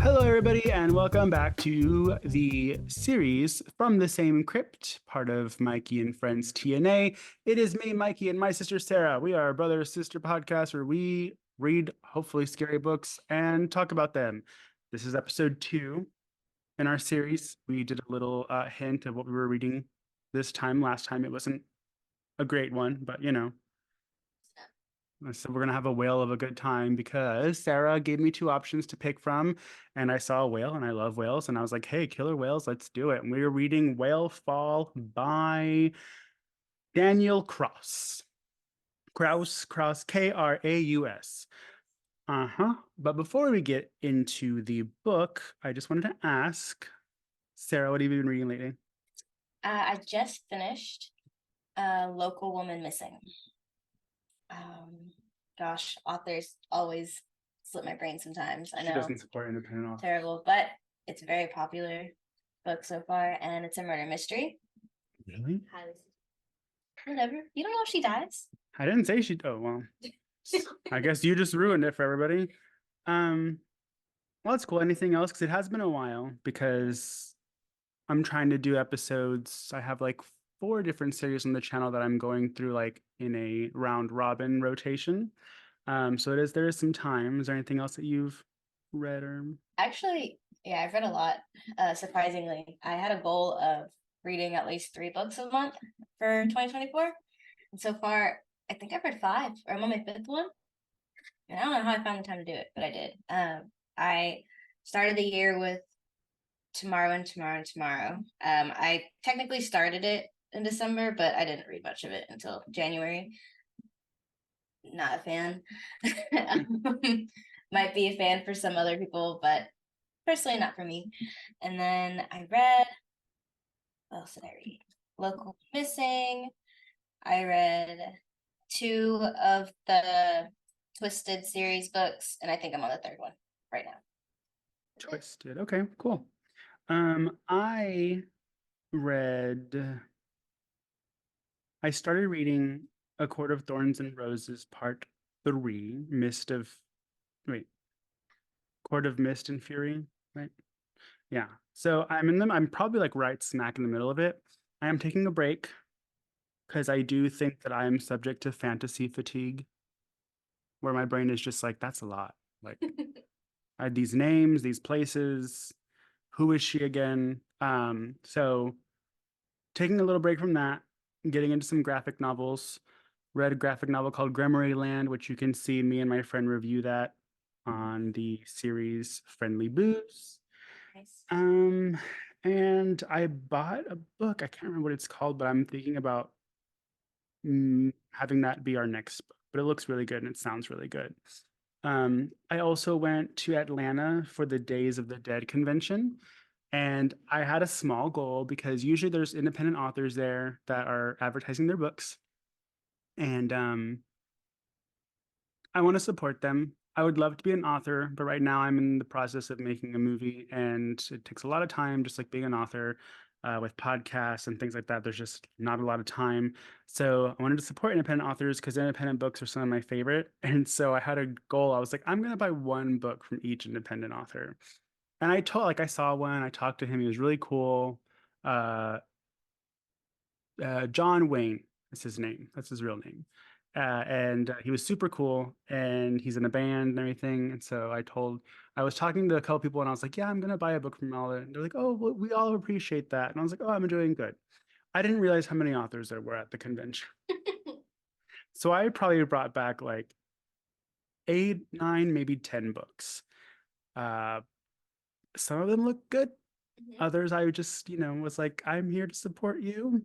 Hello, everybody, and welcome back to the series from the Same Crypt, part of Mikey and Friends TNA. It is me, Mikey, and my sister Sarah. We are a brother-sister podcast where we read, hopefully, scary books and talk about them. This is episode 2 in our series. We did a little hint of what we were reading this time. Last time it wasn't a great one, but So we're gonna have a whale of a good time because Sarah gave me 2 options to pick from, and I saw a whale, and I love whales, and I was like, "Hey, killer whales, let's do it!" And we were reading Whalefall by Daniel Kraus. Kraus, Kraus. Uh-huh. But before we get into the book, I just wanted to ask Sarah, what have you been reading lately? I just finished Local Woman Missing. Um, Gosh, authors always slip my brain sometimes. I She know, doesn't support independent authors. terrible, but it's a very popular book so far, and it's a murder mystery. Really? Whatever. You don't know if she dies. I didn't say she. Oh, well. I guess you just ruined it for everybody. Um, well, that's cool. Anything else? Because it has been a while because I'm trying to do episodes. I have like 4 different series on the channel that I'm going through like in a round robin rotation. So there is some time. Is there anything else that you've read or Actually, yeah, I've read a lot. Surprisingly, I had a goal of reading at least 3 books a month for 2024, and so far, I think I've read 5, or I'm on my 5th one. And I don't know how I found the time to do it, but I did. I started the year with Tomorrow and Tomorrow and Tomorrow. I technically started it in December, but I didn't read much of it until January. Not a fan. Might be a fan for some other people, but personally not for me. And then I read, what else did I read? Local Missing. I read 2 of the Twisted series books, and I think I'm on the 3rd one right now. Twisted? Okay, cool. I read. I started reading A Court of Thorns and Roses, Part 3, Mist of. Wait, Court of Mist and Fury, right? Yeah. So I'm in them. I'm probably like right smack in the middle of it. I am taking a break because I do think that I am subject to fantasy fatigue, where my brain is just like, that's a lot. Like, I had these names, these places. Who is she again? So taking a little break from that, getting into some graphic novels. Read a graphic novel called Grammary Land, which you can see me and my friend review that on the series Friendly Booze. Nice. And I bought a book. I can't remember what it's called, but I'm thinking about having that be our next book. But it looks really good and it sounds really good. I also went to Atlanta for the Days of the Dead convention, and I had a small goal because usually there's independent authors there that are advertising their books, and I want to support them. I would love to be an author, but right now I'm in the process of making a movie, and it takes a lot of time, just like being an author. With podcasts and things like that, there's just not a lot of time. So I wanted to support independent authors because independent books are some of my favorite. And so I had a goal. I was like, I'm gonna buy 1 book from each independent author. And I saw one. I talked to him. He was really cool. Uh, John Wayne is his name. That's his real name. And he was super cool, and he's in a band and everything. And so I was talking to a couple people, and I was like, "Yeah, I'm gonna buy a book from all." And they're like, "Oh, well, we all appreciate that." And I was like, "Oh, I'm doing good." I didn't realize how many authors there were at the convention, so I probably brought back like 8, 9, maybe 10 books. Uh, some of them look good. Others, I just was like, "I'm here to support you.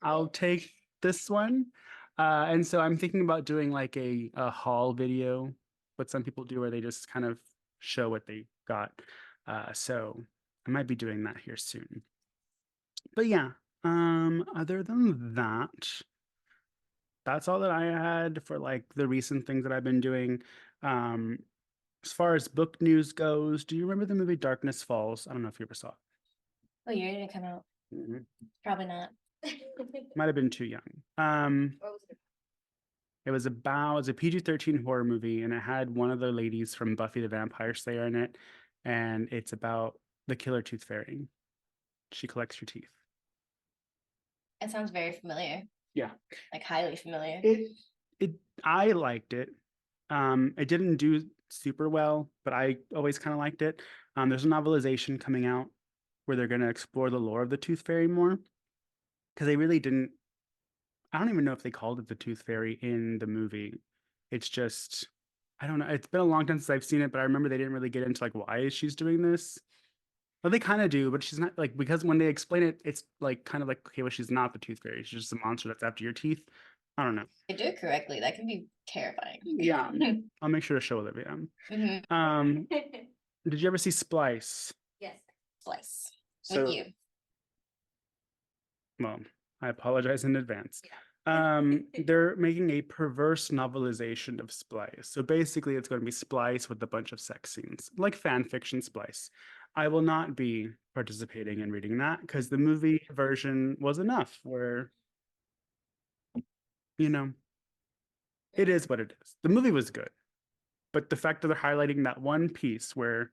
I'll take this one." And so I'm thinking about doing like a haul video, what some people do where they just kind of show what they got. So I might be doing that here soon. But yeah, other than that, that's all that I had for like the recent things that I've been doing. Um, as far as book news goes, do you remember the movie Darkness Falls? I don't know if you ever saw What year did it come out? it. Probably not. Might have been too young. What was it? It was a PG-13 horror movie, and it had one of the ladies from Buffy the Vampire Slayer in it. and it's about the killer tooth fairy. She collects your teeth. It sounds very familiar. Yeah. Like highly familiar. It I liked it. It didn't do super well, but I always kind of liked it. There's a novelization coming out where they're going to explore the lore of the Tooth Fairy more because they really didn't. I don't even know if they called it the Tooth Fairy in the movie. It's just I don't know. It's been a long time since I've seen it, but I remember they didn't really get into like why she's doing this. Well, they kind of do, but she's not like because when they explain it, it's like kind of like okay, well, she's not the Tooth Fairy. She's just a monster that's after your teeth. I don't know. They do it correctly. That can be terrifying. Yeah, I'll make sure to show Olivia. Did you ever see Splice? Yes. Slice. So, With you. Well, I apologize in advance. They're making a perverse novelization of Splice. So basically, it's going to be Splice with a bunch of sex scenes, like fan fiction Splice. I will not be participating in reading that because the movie version was enough where, you know, it is what it is. The movie was good, but the fact that they're highlighting that one piece where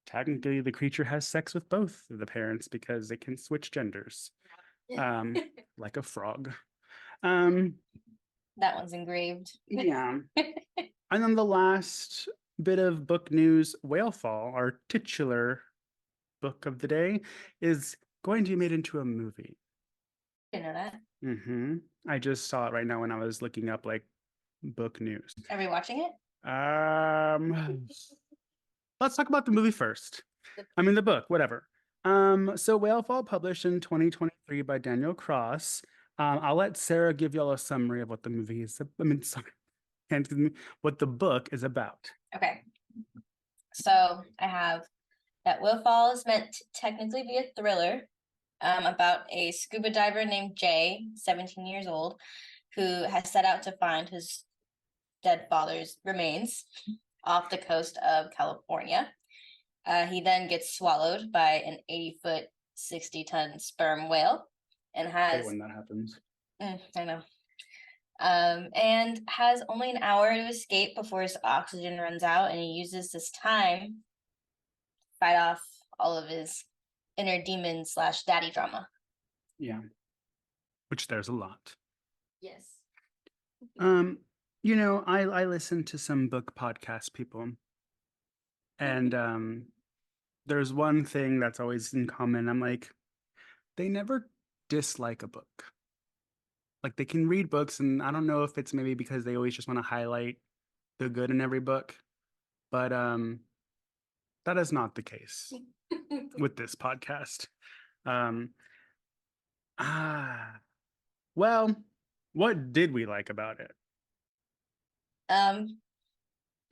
technically the creature has sex with both of the parents because it can switch genders, like a frog. That one's engraved. Yeah. And then the last bit of book news, Whalefall, our titular book of the day, is going to be made into a movie. Didn't know that. I just saw it right now when I was looking up like book news. Are we watching it? Let's talk about the movie first. I mean the book, whatever. So Whalefall published in 2023 by Daniel Kraus. I'll let Sarah give y'all a summary of what the movie is. I mean, sorry, what the book is about. Okay. So I have that Whalefall is meant to technically be a thriller about a scuba diver named Jay, 17 years old, who has set out to find his dead father's remains off the coast of California. He then gets swallowed by an 80-foot, 60-ton sperm whale and has... when that happens. I know. And has only an hour to escape before his oxygen runs out, and he uses this time to fight off all of his inner demon / daddy drama. Yeah. Which there's a lot. Yes. You know, I listen to some book podcast people, and there's one thing that's always in common. I'm like, they never dislike a book. Like they can read books, and I don't know if it's maybe because they always just want to highlight the good in every book, but that is not the case with this podcast. Well, what did we like about it? I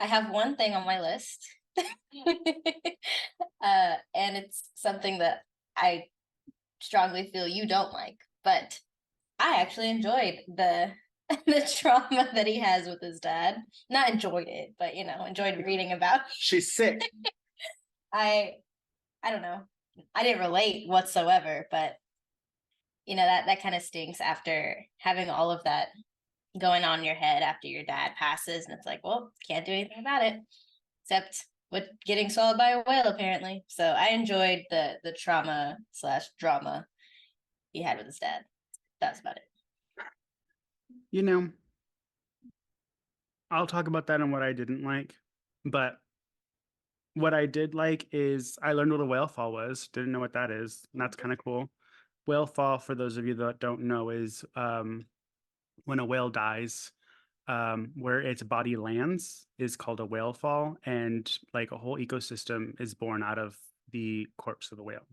have one thing on my list. And it's something that I strongly feel you don't like, but I actually enjoyed the trauma that he has with his dad. Not enjoyed it, but enjoyed reading about. She's sick. I don't know. I didn't relate whatsoever, but that kind of stinks after having all of that going on in your head after your dad passes, and it's like, well, can't do anything about it except with getting swallowed by a whale apparently. So I enjoyed the trauma / drama he had with his dad. That's about it. I'll talk about that and what I didn't like, but what I did like is I learned what a whalefall was. Didn't know what that is, and that's kind of cool. Whalefall, for those of you that don't know, is when a whale dies, where its body lands is called a whalefall, and like a whole ecosystem is born out of the corpse of the whale.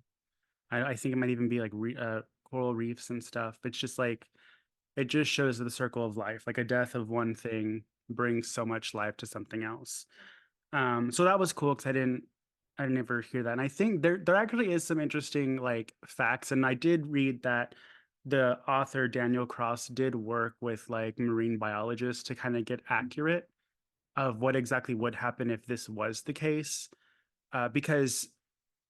I think it might even be like coral reefs and stuff. It's just like it just shows the circle of life. Like a death of one thing brings so much life to something else. So that was cool because I didn't ever hear that. And I think there actually is some interesting like facts. And I did read that the author Daniel Kraus did work with like marine biologists to kind of get accurate of what exactly would happen if this was the case. Because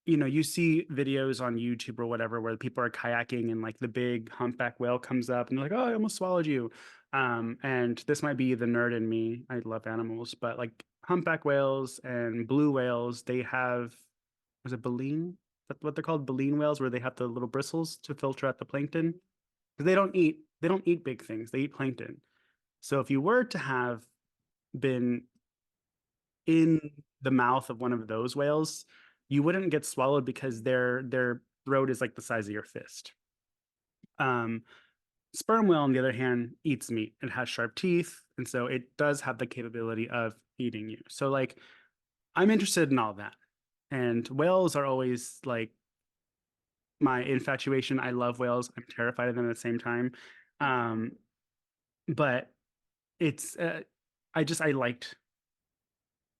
you see videos on YouTube or whatever where people are kayaking and like the big humpback whale comes up and they're like, oh, I almost swallowed you. And this might be the nerd in me. I love animals, but like humpback whales and blue whales, they have, was it baleen? That's what they're called, baleen whales, where they have the little bristles to filter out the plankton. Because they don't eat big things, they eat plankton. So if you were to have been in the mouth of one of those whales, you wouldn't get swallowed because their throat is like the size of your fist. Um, Sperm whale, on the other hand, eats meat. It has sharp teeth, and so it does have the capability of eating you. So like I'm interested in all that. And whales are always like my infatuation. I love whales. I'm terrified of them at the same time. Um, but it's I liked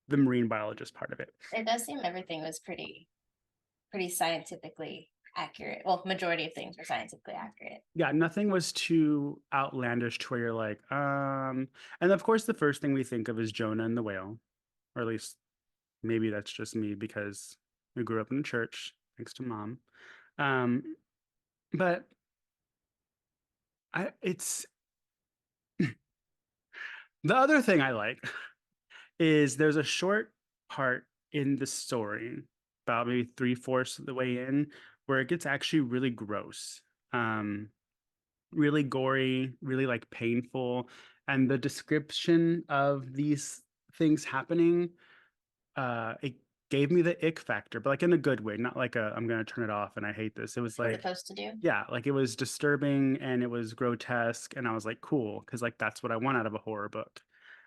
the marine biologist part of it. It does seem everything was pretty scientifically accurate. Well, majority of things were scientifically accurate. Yeah, nothing was too outlandish to where you're like, and of course the first thing we think of is Jonah and the whale, or at least maybe that's just me because we grew up in a church, thanks to mom. Um, but it's the other thing I like is there's a short part in the story, about maybe three-fourths of the way in, where it gets actually really gross, really gory, really like painful. And the description of these things happening, it gave me the ick factor, but like in a good way, not like a I'm gonna turn it off and I hate this. It was Was it like, supposed to do? yeah, like it was disturbing and it was grotesque, and I was like, cool, because like that's what I want out of a horror book.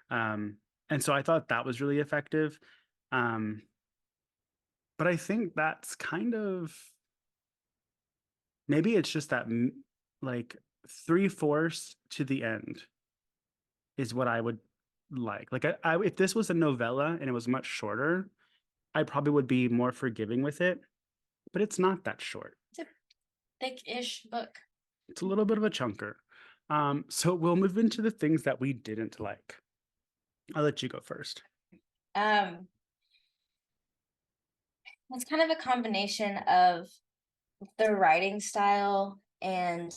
Um, and so I thought that was really effective. Um, but I think that's kind of maybe it's just that like three-fourths to the end is what I would like. Like if this was a novella and it was much shorter, I probably would be more forgiving with it, but it's not that short. It's a thick-ish book. It's a little bit of a chunker. So we'll move into the things that we didn't like. I'll let you go first. Um, it's kind of a combination of the writing style and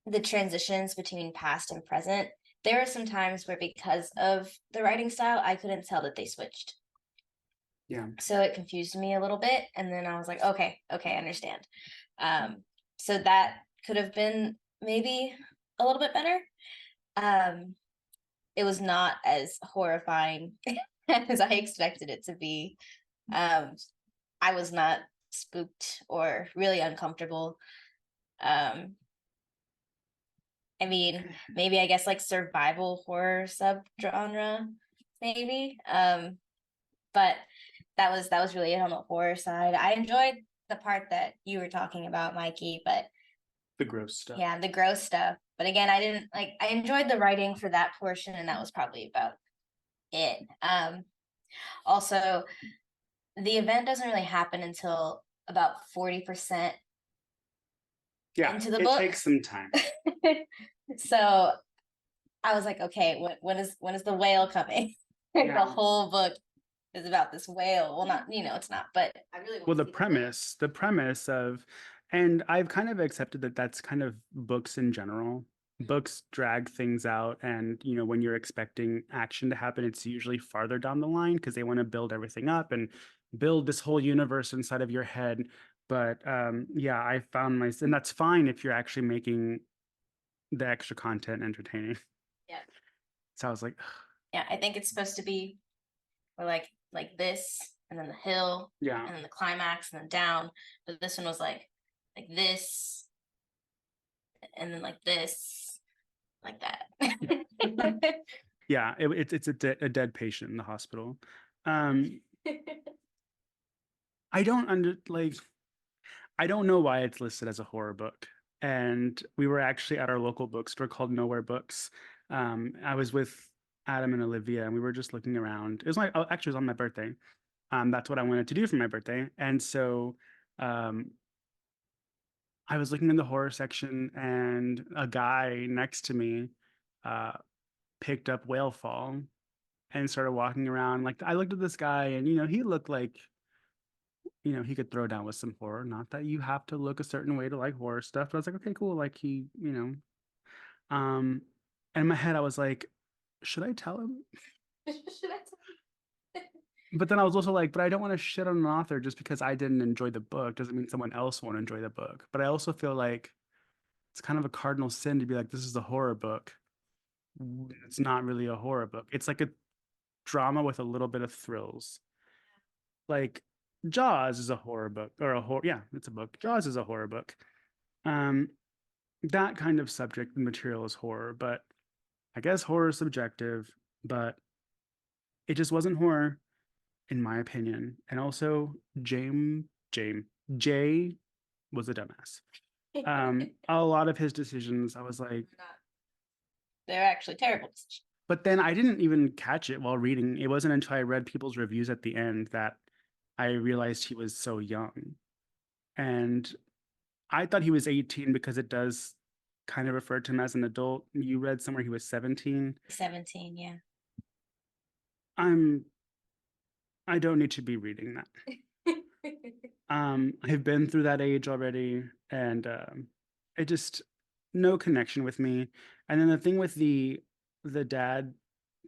the transitions between past and present. There were some times where, because of the writing style, I couldn't tell that they switched. Yeah. So it confused me a little bit. And then I was like, okay, I understand. So that could have been maybe a little bit better. It was not as horrifying as I expected it to be. I was not spooked or really uncomfortable. I mean, maybe I guess like survival horror subgenre, maybe. But that was really it on the horror side. I enjoyed the part that you were talking about, Mikey, but The gross stuff. yeah, the gross stuff. But again, I didn't like I enjoyed the writing for that portion, and that was probably about it. Also, the event doesn't really happen until about 40% Yeah, into the it book. takes some time. So I was like, okay, when is the whale coming? Yeah. The whole book is about this whale. Well, not, it's not, but I really Well, want to see the premise of, and I've kind of accepted that that's kind of books in general. Books drag things out, and when you're expecting action to happen, it's usually farther down the line because they want to build everything up and build this whole universe inside of your head. But yeah, I found and that's fine if you're actually making the extra content entertaining. Yeah. So I was like, Yeah, I think it's supposed to be like this, and then the hill, yeah, and then the climax, and then down. But this one was like this, and then like this, like that. yeah, it's a dead patient in the hospital. I don't I don't know why it's listed as a horror book. And we were actually at our local bookstore called Nowhere Books. I was with Adam and Olivia, and we were just looking around. It was actually it was on my birthday. That's what I wanted to do for my birthday. And so um, I was looking in the horror section, and a guy next to me uh, picked up Whalefall and started walking around. Like I looked at this guy, and he looked like he could throw down with some horror. Not that you have to look a certain way to like horror stuff, but I was like, okay, cool. Like and in my head, I was like, should I tell him? But then I was also like, but I don't want to shit on an author just because I didn't enjoy the book. Doesn't mean someone else won't enjoy the book. But I also feel like it's kind of a cardinal sin to be like, this is a horror book. It's not really a horror book. It's like a drama with a little bit of thrills. Like Jaws is a horror book or a horror. Yeah, it's a book. Jaws is a horror book. Um, that kind of subject material is horror, but I guess horror is subjective, but it just wasn't horror in my opinion. And also Jay was a dumbass. A lot of his decisions, I was like, they're actually terrible decisions. but then I didn't even catch it while reading. It wasn't until I read people's reviews at the end that I realized he was so young. And I thought he was 18 because it does kind of refer to him as an adult. You read somewhere he was 17. 17, yeah. I don't need to be reading that. I've been through that age already, and it just no connection with me. And then the thing with the dad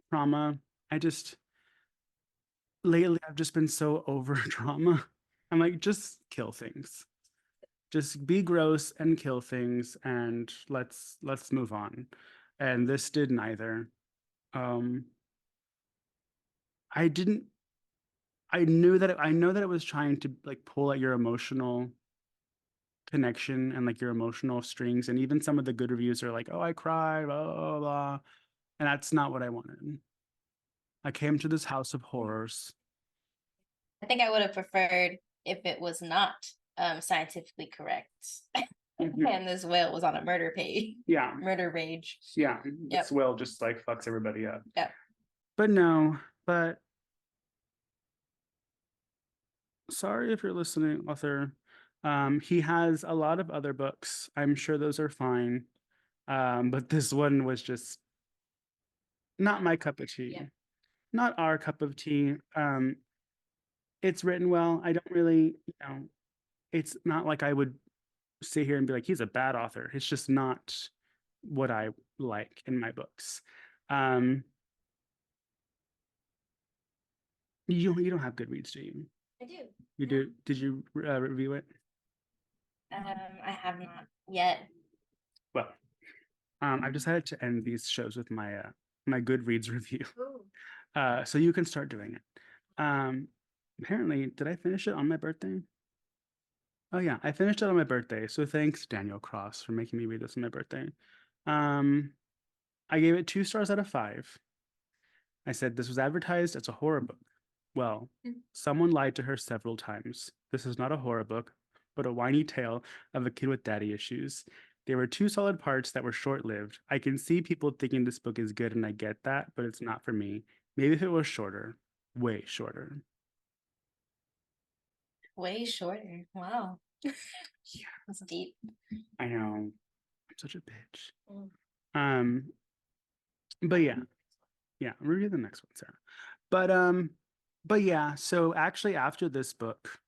trauma, I just lately I've just been so over drama. I'm like, just kill things. Just be gross and kill things, and let's move on. And this did neither. Um, I didn't. I know that it was trying to like pull at your emotional connection and like your emotional strings, and even some of the good reviews are like, oh, I cried, blah blah blah, and that's not what I wanted. I came to this house of horrors. I think I would have preferred if it was not scientifically correct. And this whale was on a murder page. Yeah. Murder rage. Yeah. This whale just like fucks everybody up. Yeah. But no, but sorry if you're listening, author. He has a lot of other books. I'm sure those are fine. But this one was just not my cup of tea. Yeah. Not our cup of tea. It's written well. I don't really, it's not like I would sit here and be like, he's a bad author. It's just not what I like in my books. You don't have Goodreads, do you? I do. You do? Did you review it? I have not yet. Well, I've decided to end these shows with my my Goodreads review. So you can start doing it. Apparently, did I finish it on my birthday? Oh yeah, I finished it on my birthday. So thanks, Daniel Kraus, for making me read this on my birthday. I gave it 2 stars out of 5. I said this was advertised as a horror book. Well, someone lied to her several times. This is not a horror book, but a whiny tale of a kid with daddy issues. There were 2 solid parts that were short-lived. I can see people thinking this book is good, and I get that, but it's not for me. Maybe if it was shorter, way shorter. Way shorter. Wow. Yeah. That's deep. I know. I'm such a bitch. But yeah. Yeah, review the next one, Sarah. But yeah, so actually after this book,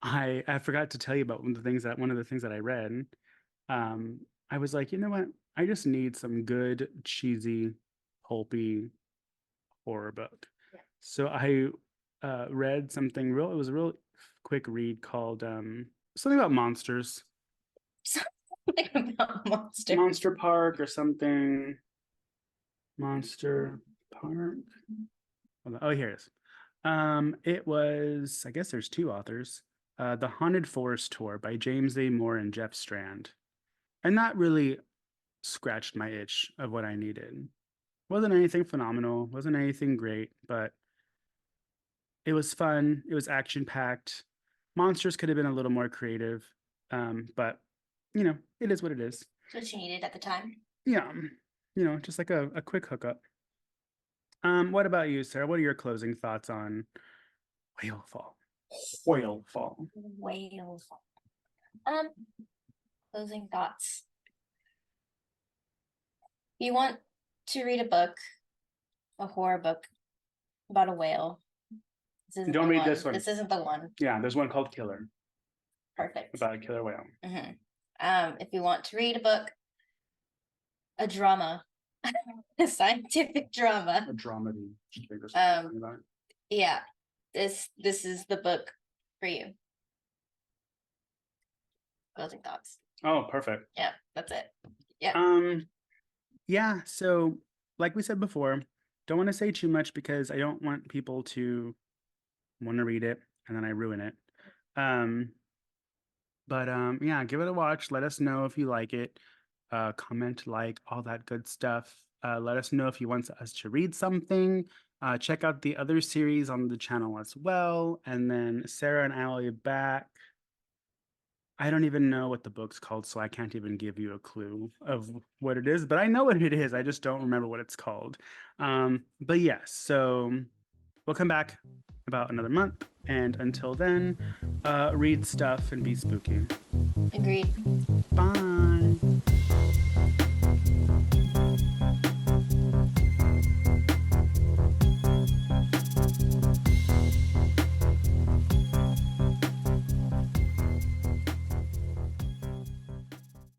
I forgot to tell you about one of the things that I read. I was like, you know what? I just need some good, cheesy, pulpy horror book. Yeah. So I read something it was a real quick read called something about monsters. Something about monsters. Monster Park or something. Monster Park. Oh, here it is. It was, I guess there's 2 authors. The Haunted Forest Tour by James A. Moore and Jeff Strand. And that really scratched my itch of what I needed. Wasn't anything phenomenal, wasn't anything great, but it was fun. It was action-packed. Monsters could have been a little more creative, but it is what it is. What you needed at the time. Yeah, just like a quick hookup. What about you, Sarah? What are your closing thoughts on Whalefall? Whalefall. Closing thoughts. You want to read a book, a horror book about a whale. Don't read this one. This isn't the one. Yeah, there's one called Killer. Perfect. About a killer whale. If you want to read a book, a drama A scientific drama. A dramedy. Yeah, this is the book for you. Closing thoughts. Oh, perfect. Yeah, that's it. Yeah. Yeah, so like we said before, don't want to say too much because I don't want people to want to read it and then I ruin it. But yeah, give it a watch. Let us know if you like it. Comment, like, all that good stuff. Let us know if you want us to read something. Check out the other series on the channel as well. And then Sarah and I will be back. I don't even know what the book's called, so I can't even give you a clue of what it is, but I know what it is. I just don't remember what it's called. But yes, so we'll come back about another month. And until then, read stuff and be spooky. Agreed.